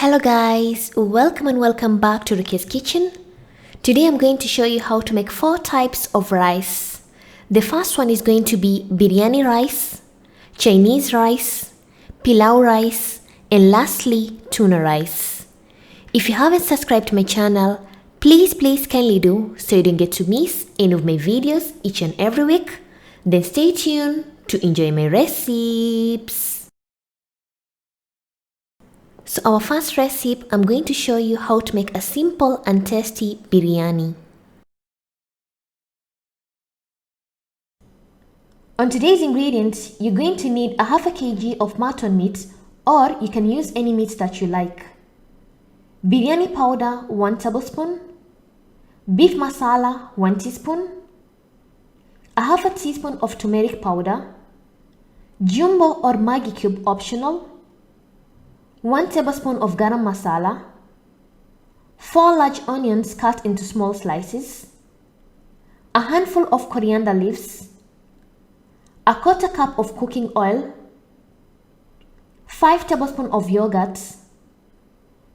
Hello guys, welcome and welcome back to Ricky's Kitchen. Today I'm going to show you how to make 4 types of rice. The first one is going to be biryani rice, Chinese rice, pilau rice, and lastly tuna rice. If you haven't subscribed to my channel, please kindly do so you don't get to miss any of my videos each and every week. Then stay tuned to enjoy my recipes. So our first recipe, I'm going to show you how to make a simple and tasty biryani. On today's ingredients, you're going to need a half a kg of mutton meat, or you can use any meat that you like. Biryani powder 1 tablespoon, beef masala 1 teaspoon, a half a teaspoon of turmeric powder, jumbo or Maggi cube optional, 1 tablespoon of garam masala, 4 large onions cut into small slices, a handful of coriander leaves, a quarter cup of cooking oil, 5 tablespoons of yogurt,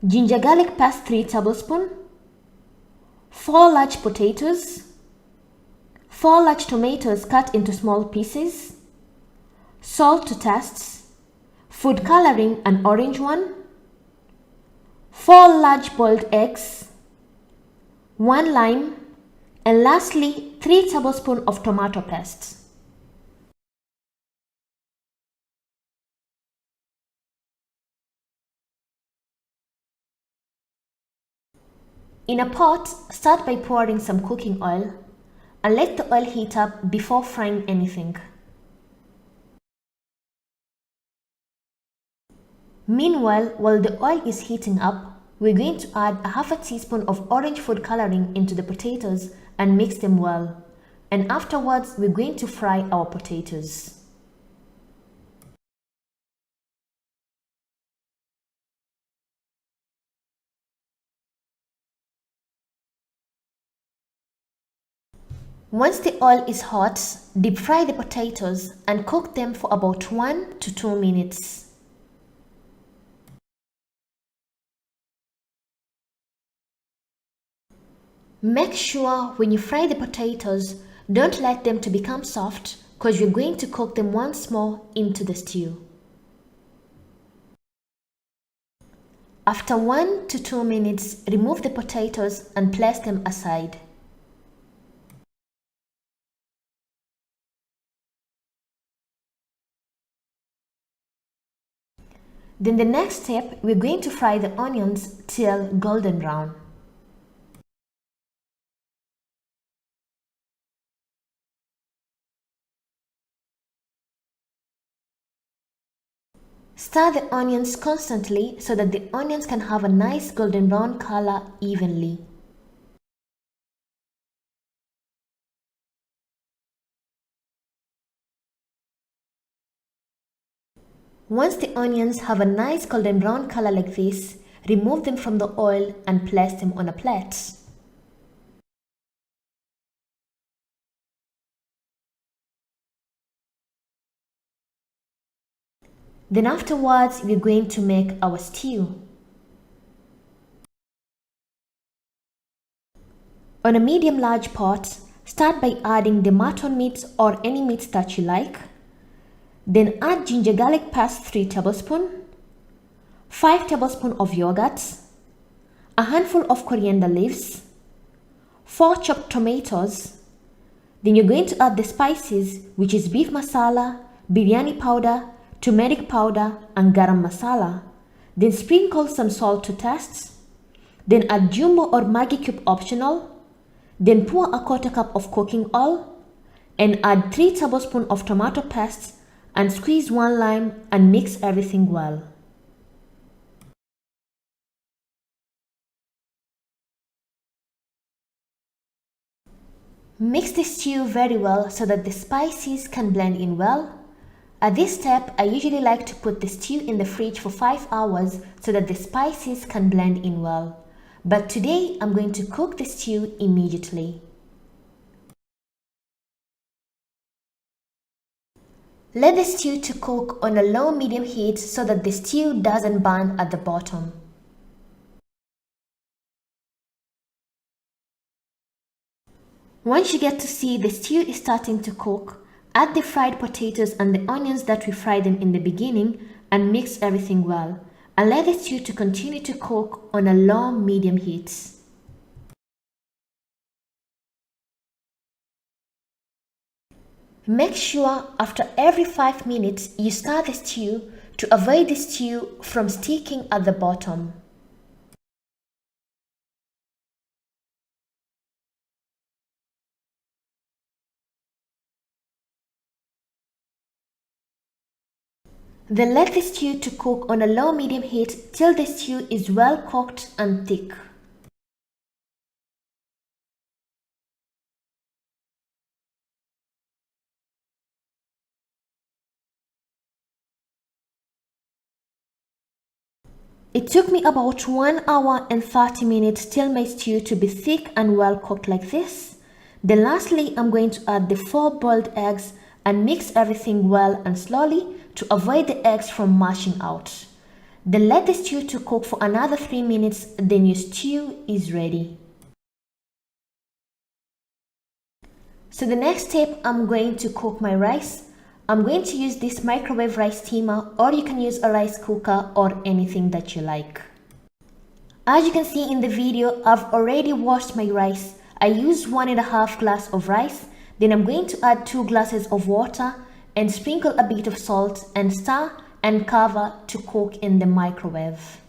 ginger garlic paste 3 tablespoons, 4 large potatoes, 4 large tomatoes cut into small pieces, salt to taste, food coloring an orange one, 4 large boiled eggs, 1 lime, and lastly 3 tablespoons of tomato paste. In a pot, start by pouring some cooking oil and let the oil heat up before frying anything. Meanwhile, while the oil is heating up, we're going to add a half a teaspoon of orange food coloring into the potatoes and mix them well. And afterwards, we're going to fry our potatoes. Once the oil is hot, deep fry the potatoes and cook them for about 1 to 2 minutes. Make sure when you fry the potatoes, don't let them to become soft because you're going to cook them once more into the stew. After 1 to 2 minutes, remove the potatoes and place them aside. Then the next step, we're going to fry the onions till golden brown. Stir the onions constantly so that the onions can have a nice golden brown color evenly. Once the onions have a nice golden brown color like this, remove them from the oil and place them on a plate. Then afterwards, we're going to make our stew. On a medium-large pot, start by adding the mutton meat or any meat that you like. Then add ginger garlic paste 3 tablespoons, 5 tablespoons of yogurt, a handful of coriander leaves, 4 chopped tomatoes. Then you're going to add the spices, which is beef masala, biryani powder, turmeric powder, and garam masala. Then sprinkle some salt to taste. Then add jumbo or Maggi cube optional. Then pour a quarter cup of cooking oil and add 3 tablespoons of tomato paste and squeeze 1 lime and mix everything well. Mix the stew very well so that the spices can blend in well. At this step, I usually like to put the stew in the fridge for 5 hours so that the spices can blend in well. But today, I'm going to cook the stew immediately. Let the stew to cook on a low-medium heat so that the stew doesn't burn at the bottom. Once you get to see the stew is starting to cook, add the fried potatoes and the onions that we fried them in the beginning and mix everything well. And let the stew to continue to cook on a low medium heat. Make sure after every 5 minutes you stir the stew to avoid the stew from sticking at the bottom. Then let the stew to cook on a low medium heat till the stew is well cooked and thick. It took me about 1 hour and 30 minutes till my stew to be thick and well cooked like this. Then lastly, I'm going to add the 4 boiled eggs and mix everything well and slowly to avoid the eggs from mashing out. Then let the stew to cook for another 3 minutes, then your stew is ready. So the next step, I'm going to cook my rice. I'm going to use this microwave rice steamer, or you can use a rice cooker or anything that you like. As you can see in the video, I've already washed my rice. I used 1.5 glass of rice. Then I'm going to add 2 glasses of water and sprinkle a bit of salt and stir and cover to cook in the microwave.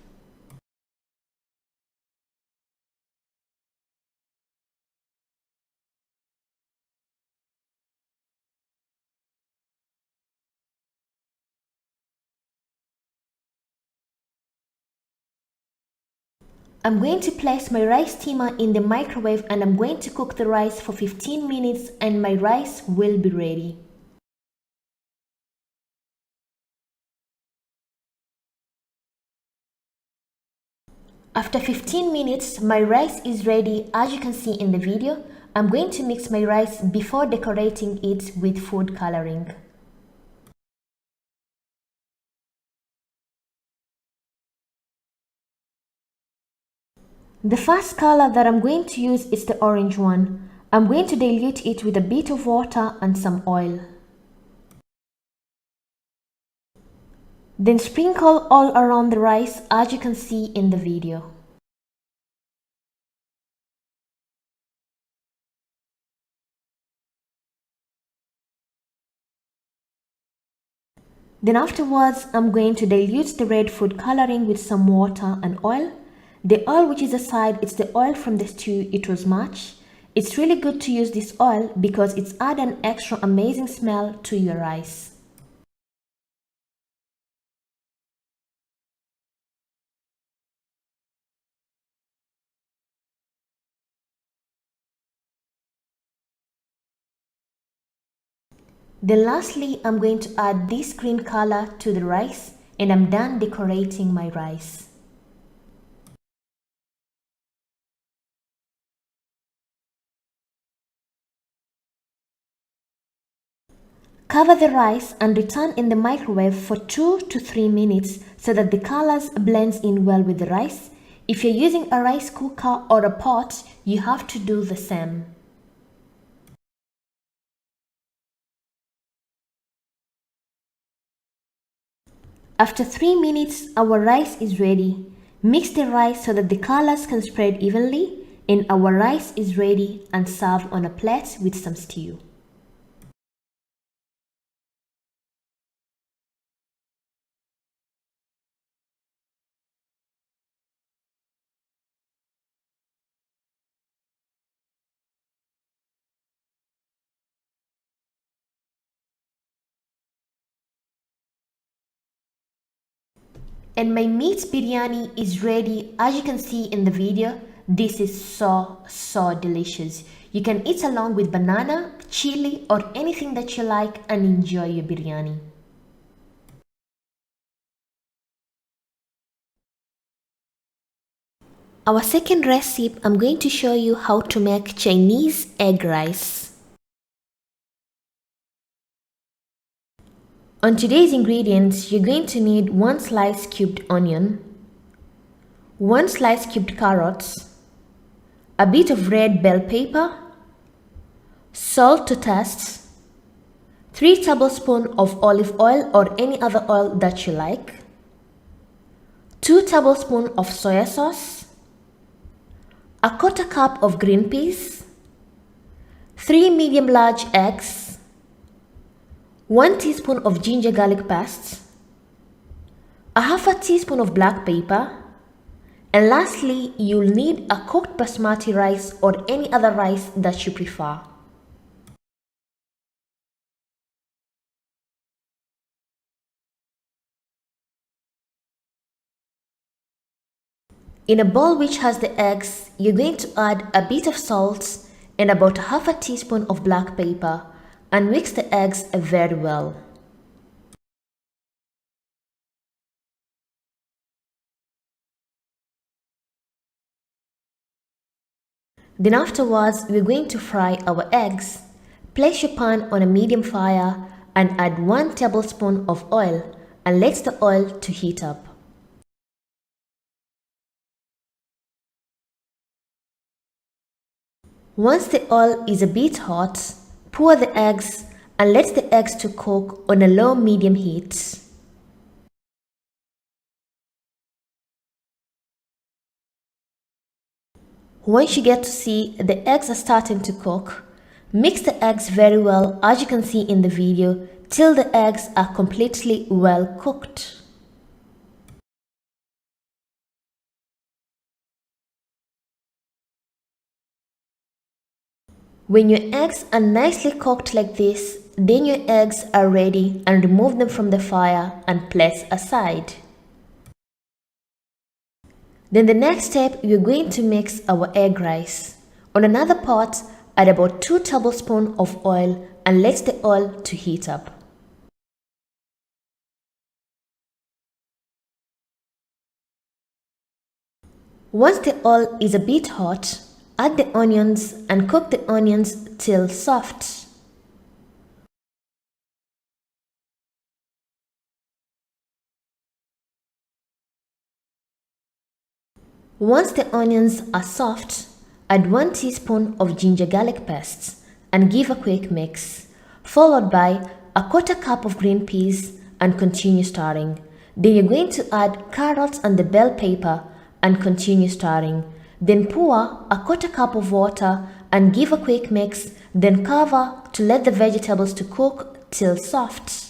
I'm going to place my rice steamer in the microwave and I'm going to cook the rice for 15 minutes and my rice will be ready. After 15 minutes, my rice is ready. As you can see in the video, I'm going to mix my rice before decorating it with food coloring. The first color that I'm going to use is the orange one. I'm going to dilute it with a bit of water and some oil. Then sprinkle all around the rice as you can see in the video. Then afterwards, I'm going to dilute the red food coloring with some water and oil. The oil which is aside, it's the oil from the stew, it was much. It's really good to use this oil because it's add an extra amazing smell to your rice. Then lastly, I'm going to add this green color to the rice and I'm done decorating my rice. Cover the rice and return in the microwave for 2 to 3 minutes so that the colors blends in well with the rice. If you're using a rice cooker or a pot, you have to do the same. After 3 minutes, our rice is ready. Mix the rice so that the colors can spread evenly and our rice is ready and serve on a plate with some stew. And my meat biryani is ready. As you can see in the video, this is so delicious. You can eat along with banana, chili or anything that you like and enjoy your biryani. Our second recipe, I'm going to show you how to make Chinese egg rice. On today's ingredients, you're going to need 1 slice cubed onion, 1 slice cubed carrots, a bit of red bell pepper, salt to taste, 3 tablespoons of olive oil or any other oil that you like, 2 tablespoons of soy sauce, a quarter cup of green peas, 3 medium large eggs, 1 teaspoon of ginger garlic paste, a half a teaspoon of black pepper, and lastly, you'll need a cooked basmati rice or any other rice that you prefer. In a bowl which has the eggs, you're going to add a bit of salt and about half a teaspoon of black pepper and mix the eggs very well. Then afterwards, we're going to fry our eggs. Place your pan on a medium fire and add 1 tablespoon of oil and let the oil to heat up. Once the oil is a bit hot, pour the eggs and let the eggs to cook on a low-medium heat. Once you get to see the eggs are starting to cook, mix the eggs very well, as you can see in the video, till the eggs are completely well cooked. When your eggs are nicely cooked like this, then your eggs are ready and remove them from the fire and place aside. Then the next step, we're going to mix our egg rice. On another pot, add about 2 tablespoons of oil and let the oil to heat up. Once the oil is a bit hot, add the onions and cook the onions till soft. Once the onions are soft, add 1 teaspoon of ginger garlic paste and give a quick mix, followed by a quarter cup of green peas and continue stirring. Then you're going to add carrots and the bell pepper and continue stirring. Then pour a quarter cup of water and give a quick mix, then cover to let the vegetables to cook till soft.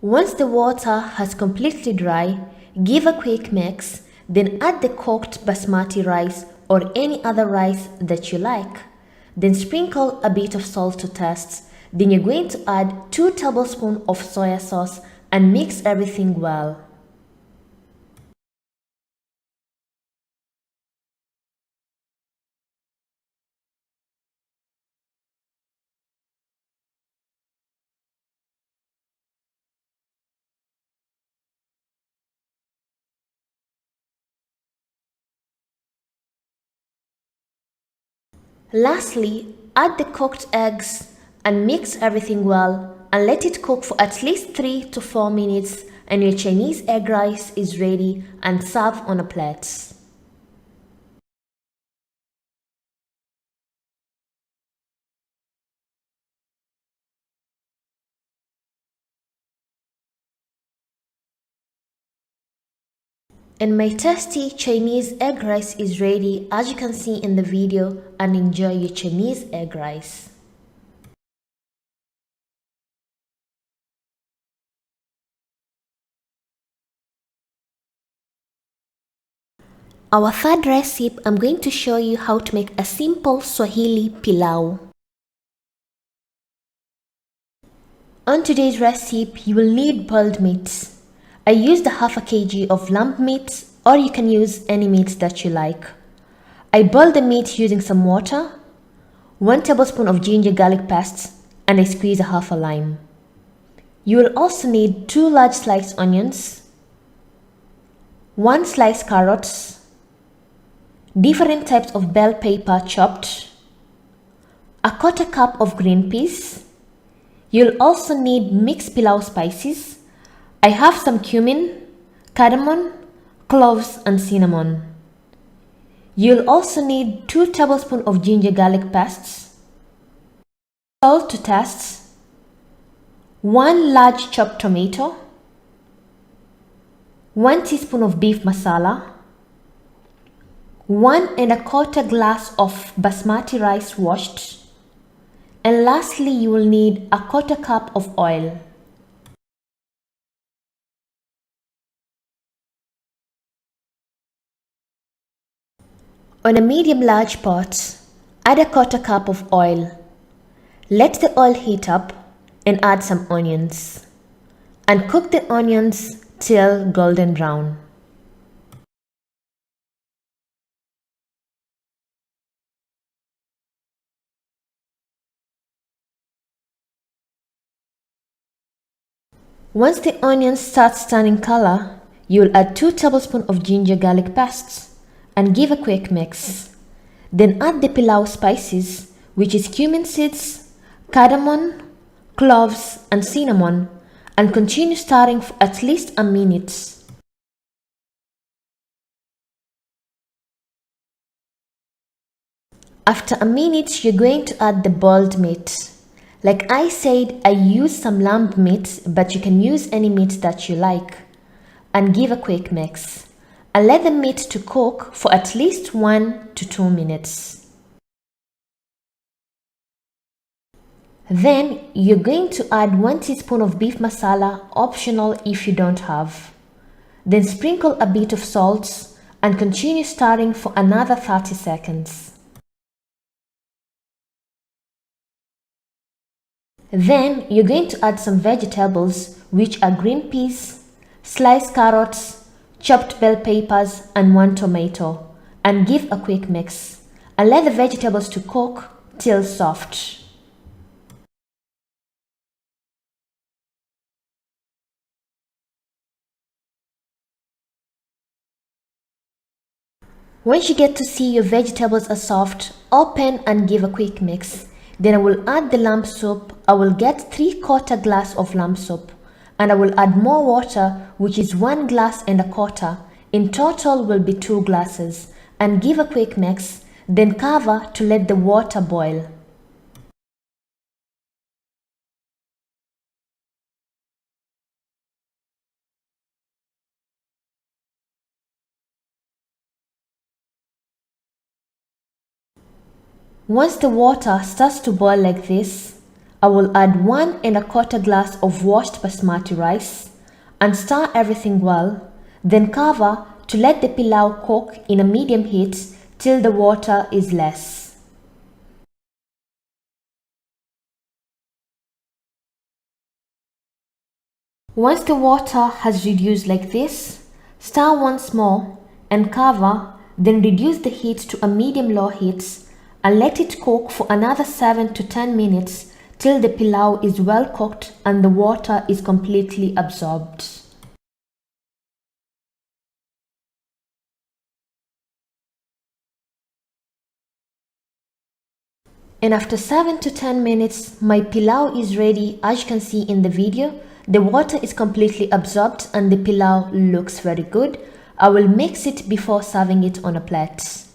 Once the water has completely dry, give a quick mix, then add the cooked basmati rice or any other rice that you like. Then sprinkle a bit of salt to taste. Then you're going to add 2 tablespoons of soy sauce and mix everything well. Lastly, add the cooked eggs and mix everything well and let it cook for at least 3 to 4 minutes and your Chinese egg rice is ready and serve on a plate. And my tasty Chinese egg rice is ready, as you can see in the video, and enjoy your Chinese egg rice. Our third recipe, I'm going to show you how to make a simple Swahili pilau. On today's recipe, you will need boiled meat. I used a half a kg of lamb meat, or you can use any meat that you like. I boiled the meat using some water, 1 tablespoon of ginger garlic paste, and I squeeze a half a lime. You will also need 2 large sliced onions, 1 sliced carrots, different types of bell pepper chopped, a quarter cup of green peas, You'll also need mixed pilau spices. I have some cumin, cardamom, cloves and cinnamon. You'll also need 2 tablespoons of ginger garlic paste, salt to taste, 1 large chopped tomato, 1 teaspoon of beef masala, 1¼ glass of basmati rice washed, and lastly you will need 1/4 cup of oil. On a medium-large pot, add 1/4 cup of oil. Let the oil heat up and add some onions. And cook the onions till golden brown. Once the onions start turning color, you will add 2 tablespoons of ginger garlic paste and give a quick mix. Then add the pilau spices, which is cumin seeds, cardamom, cloves and cinnamon, and continue stirring for at least a minute. After a minute, you're going to add the boiled meat. Like I said, I used some lamb meat, but you can use any meat that you like. And give a quick mix. And let the meat to cook for at least 1 to 2 minutes. Then you're going to add 1 teaspoon of beef masala, optional if you don't have. Then sprinkle a bit of salt and continue stirring for another 30 seconds. Then you're going to add some vegetables, which are green peas, sliced carrots, chopped bell peppers and 1 tomato, and give a quick mix and let the vegetables to cook till soft. Once you get to see your vegetables are soft, open and give a quick mix. Then I will add the lamb soup. I will get 3/4 glass of lamb soup and I will add more water, which is 1 glass and 1/4. In total will be 2 glasses, and give a quick mix, then cover to let the water boil. Once the water starts to boil like this, I will add 1¼ glass of washed basmati rice and stir everything well, then cover to let the pilau cook in a medium heat till the water is less. Once the water has reduced like this, stir once more and cover, then reduce the heat to a medium-low heat and let it cook for another 7 to 10 minutes till the pilau is well cooked and the water is completely absorbed. And after 7 to 10 minutes, my pilau is ready. As you can see in the video, the water is completely absorbed and the pilau looks very good. I will mix it before serving it on a plate.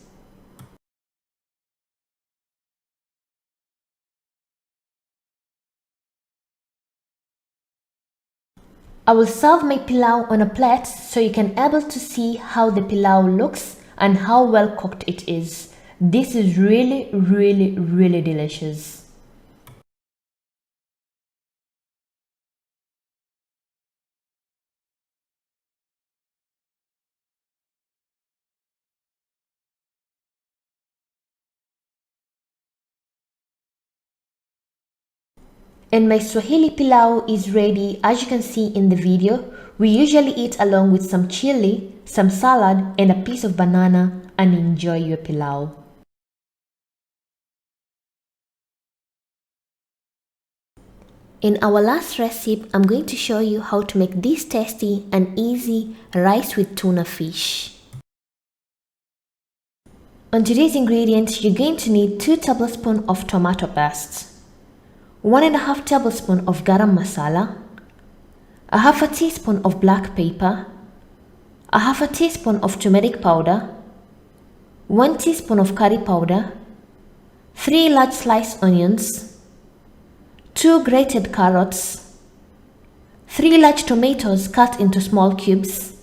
I will serve my pilau on a plate so you can able to see how the pilau looks and how well cooked it is. This is really delicious. And my Swahili pilau is ready. As you can see in the video, we usually eat along with some chili, some salad and a piece of banana and enjoy your pilau. In our last recipe, I'm going to show you how to make this tasty and easy rice with tuna fish. On today's ingredients, you're going to need 2 tablespoons of tomato paste, 1.5 tablespoons of garam masala, a half a teaspoon of black pepper, a half a teaspoon of turmeric powder, 1 teaspoon of curry powder, 3 large sliced onions, 2 grated carrots, 3 large tomatoes cut into small cubes,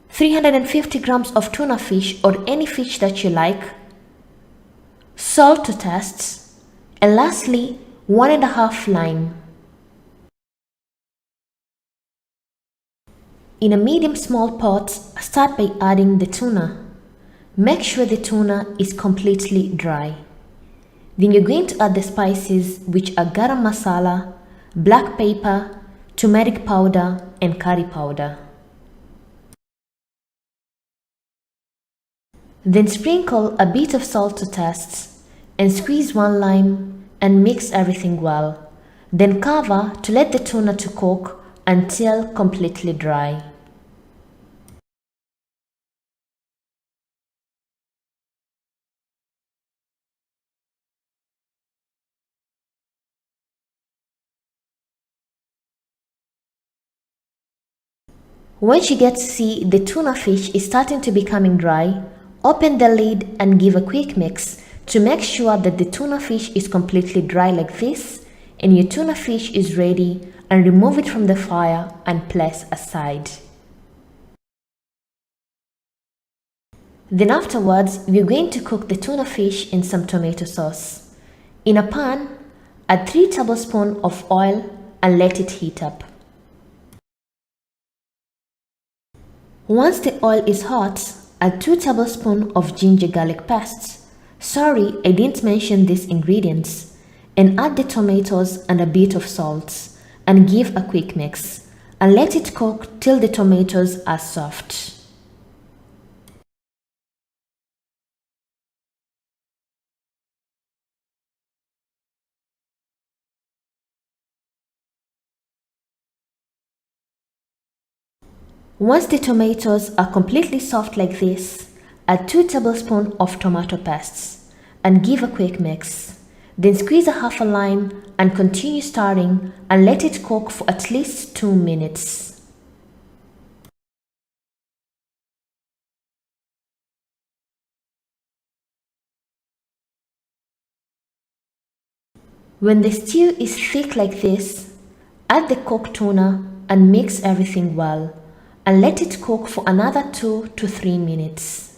350 grams of tuna fish or any fish that you like, salt to taste, and lastly 1.5 lime. In a medium small pot, start by adding the tuna. Make sure the tuna is completely dry. Then you're going to add the spices, which are garam masala, black pepper, turmeric powder and curry powder. Then sprinkle a bit of salt to taste and squeeze 1 lime and mix everything well. Then cover to let the tuna to cook until completely dry. Once you get to see the tuna fish is starting to becoming dry, open the lid and give a quick mix to make sure that the tuna fish is completely dry like this and your tuna fish is ready, and remove it from the fire and place aside. Then afterwards, we're going to cook the tuna fish in some tomato sauce. In a pan, add 3 tablespoons of oil and let it heat up. Once the oil is hot, add 2 tablespoons of ginger garlic paste. Sorry, I didn't mention these ingredients. And add the tomatoes and a bit of salt and give a quick mix and let it cook till the tomatoes are soft. Once the tomatoes are completely soft like this, add 2 tablespoons of tomato paste and give a quick mix. Then squeeze a half a lime and continue stirring and let it cook for at least 2 minutes. When the stew is thick like this, add the cooked tuna and mix everything well and let it cook for another 2 to 3 minutes.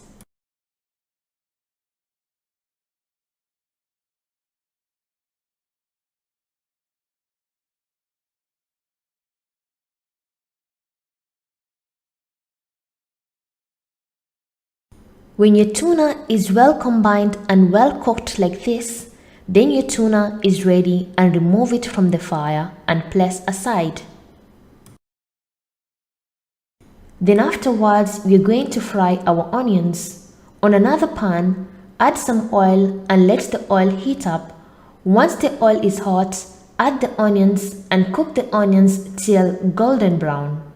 When your tuna is well combined and well cooked like this, then your tuna is ready, and remove it from the fire and place aside. Then afterwards, we are going to fry our onions. On another pan, add some oil and let the oil heat up. Once the oil is hot, add the onions and cook the onions till golden brown.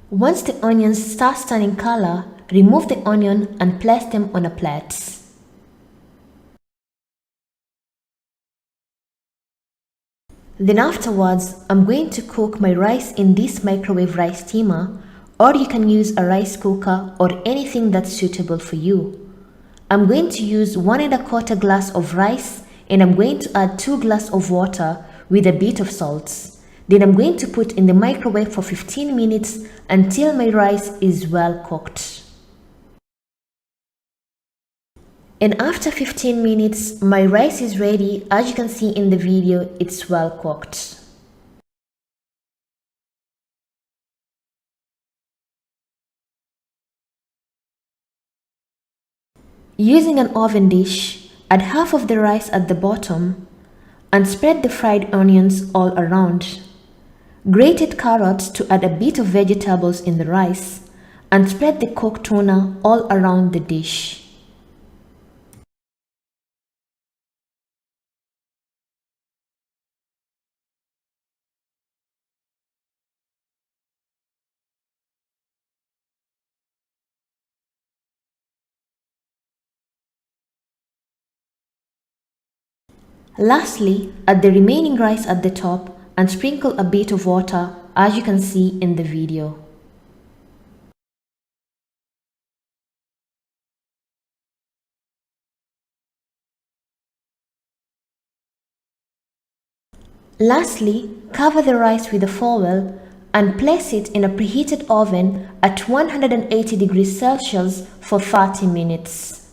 Once the onions start turning color, remove the onion and place them on a plate. Then afterwards, I'm going to cook my rice in this microwave rice steamer, or you can use a rice cooker or anything that's suitable for you. I'm going to use 1.25 glass of rice, and I'm going to add 2 glasses of water with a bit of salt. Then I'm going to put in the microwave for 15 minutes until my rice is well cooked. And after 15 minutes, my rice is ready. As you can see in the video, it's well cooked. Using an oven dish, add half of the rice at the bottom and spread the fried onions all around. Grated carrots to add a bit of vegetables in the rice, and spread the cooked tuna all around the dish. Lastly, add the remaining rice at the top and sprinkle a bit of water as you can see in the video. Lastly, cover the rice with a foil and place it in a preheated oven at 180 degrees Celsius for 30 minutes.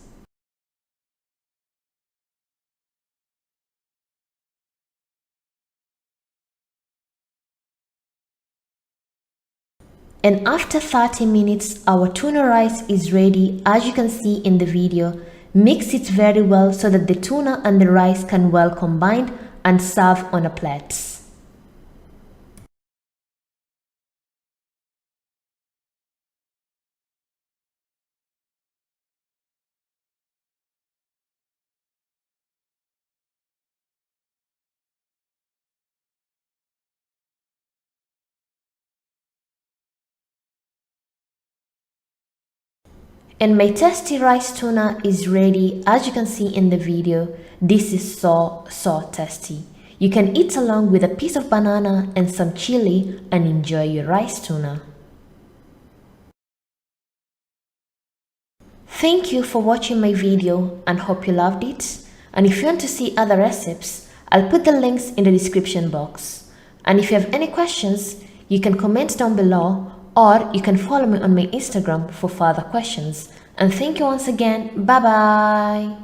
And after 30 minutes, our tuna rice is ready as you can see in the video. Mix it very well so that the tuna and the rice can well combine and serve on a plate. And my tasty rice tuna is ready as you can see in the video. This is so tasty. You can eat along with a piece of banana and some chili and enjoy your rice tuna. Thank you for watching my video and hope you loved it. And if you want to see other recipes, I'll put the links in the description box. And if you have any questions, you can comment down below or you can follow me on my Instagram for further questions. And thank you once again. Bye bye.